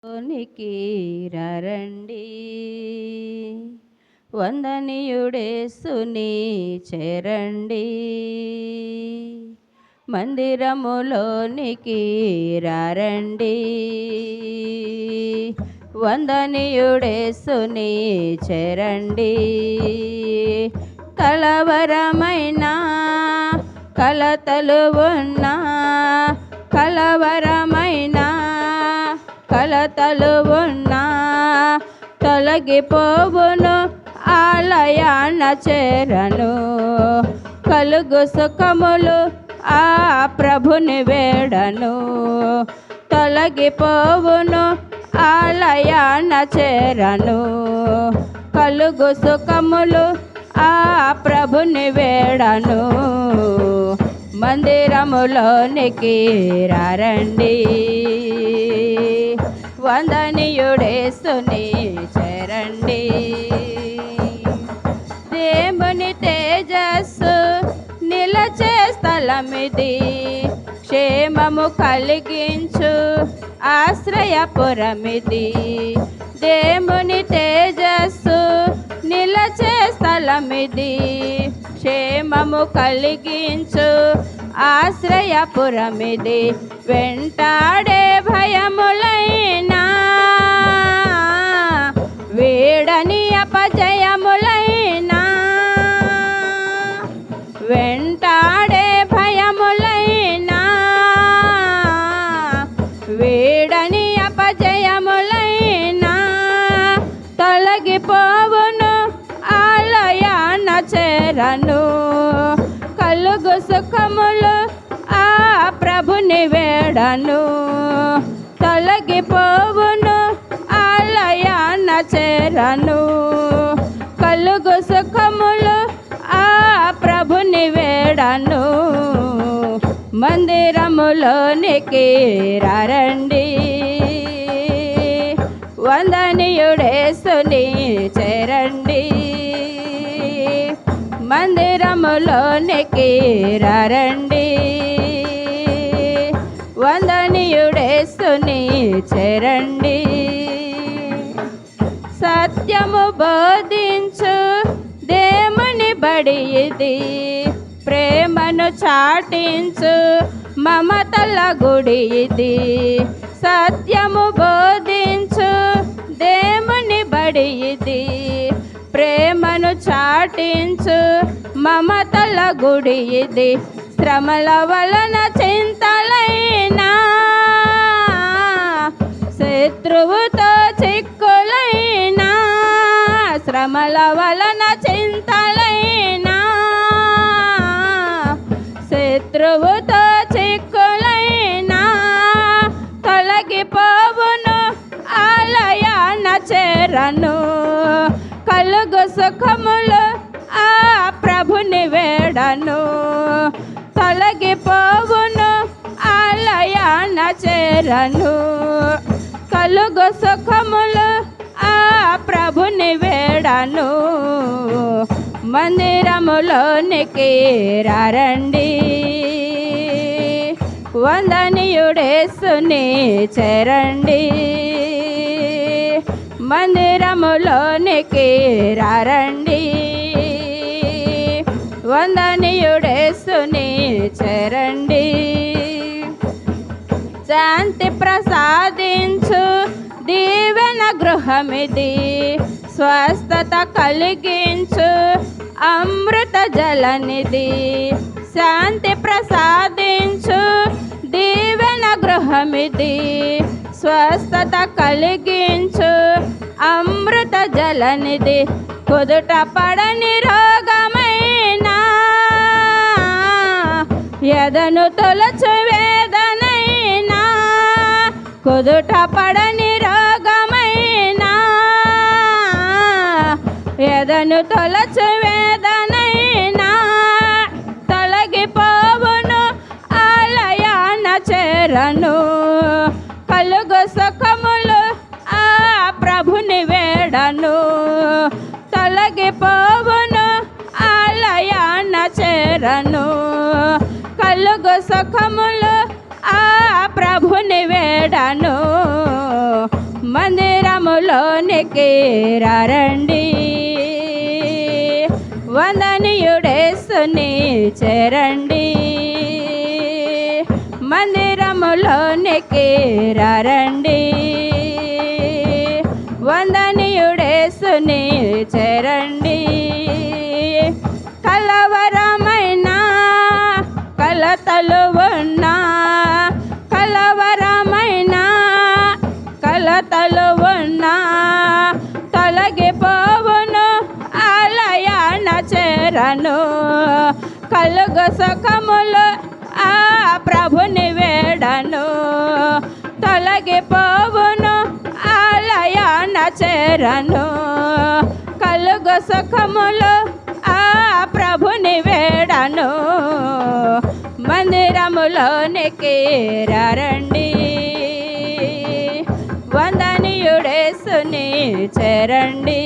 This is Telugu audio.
లోనికి రండి, వందనీయుడేసుని చేరండి. మందిరములోనికి రండి, వందనీయుడేసుని చేరండి. కలవరమైన కలతలు ఉన్నా, కలవరమైన కలతలు ఉన్నా తొలగిపోవును, ఆలయాన చేరను. కలుగు సుఖములు ఆ ప్రభుని వేడను, తొలగిపోవును, ఆలయాన చేరను. కలుగు సుఖములు ఆ ప్రభుని వేడను. మందిరములోనికి రండి, వందనీయుడేసుని చేరండి. దేవుని తేజస్సు నిలచే స్థలమిది, క్షేమము కలిగించు ఆశ్రయపురమిది. దేవుని తేజస్సు నిలచే స్థలమిది, క్షేమము కలిగించు ఆశ్రయపురమిది. వెంటాడే భయములైనా వీడని అపజయములైనా, వెంటాడే భయములైనా వీడని అపజయములైనా తొలగిపోవును, ఆలయాన చేరను. కలుగు సుఖములు ఆ ప్రభుని వేడను, తొలగిపోవును, ఆలయాన చేరను. కలుగు సుఖములు ఆ ప్రభుని వేడను. మందిరములోనికి రండి, వందనీయుడేసుని చేరండి. మందిరములోనికి రండి, వందనీయుడేసుని చేరండి. సత్యము బోధించు దేవుని బడి ఇది, ప్రేమను చాటించు మమతల గుడి ఇది. సత్యము బోధించు దేవుని బడి ఇది, ప్రేమను చాటించు మమతల గుడి ఇది. శ్రమల వలన చింతలైనా, శత్రువుతో చిక్కులైనా, శ్రమల వలన చింతలైనా, శత్రువుతో చిక్కులైనా తొలగిపోవును, ఆలయాన చేరను. కలుగు సుఖములు ఆ ప్రభుని వేడను, తొలగిపోవును, ఆలయాన చేరను. కలుగు సుఖములు ఆ ప్రభుని వేడను. మందిరములోనికి రండి, వందనీయుడేసుని చేరండి. మందిరములోనికి రండి, వందనీయుడేసుని చేరండి. శాంతి ప్రసాదించు దీవెన గృహమిది, స్వస్థత కలిగించు అమృత జలనిది. శాంతి ప్రసాదించు దీవెన గృహమిది, స్వస్థత కలిగించు అమృత జలనిది. కుదుట పడని రోగమైనా, ఎదను తొలచు వేదనైనా, కుదుట పడని రోగమైనా, ఎదను తొలచు వేదనైనా తొలగిపోవును, ఆలయాన చేరను. కలుగు సుఖములు ఆ ప్రభుని వేడను, తొలగిపోవును, ఆలయాన చేరను. కలుగు సుఖములు ఆ ప్రభుని వేడను. మందిరములోనికి రండి, వందనీయుడేసుని చేరండి. మందిరములోనికి రండి, వందనీయుడేసుని చేరండి. కలవరమైన కలతలు ఉన్నా, కలవరమైన కలతలు ఉన్నా తొలగిపోవును, ఆలయాన చేరను. కలుగు సుఖములు ఆ ప్రభుని వేడను, తొలగిపోవును, ఆలయాన చేరను. కలుగు సుఖములు ఆ ప్రభుని వేడను. మందిరములోనికి రండి, వందనీయుడేసుని చేరండి.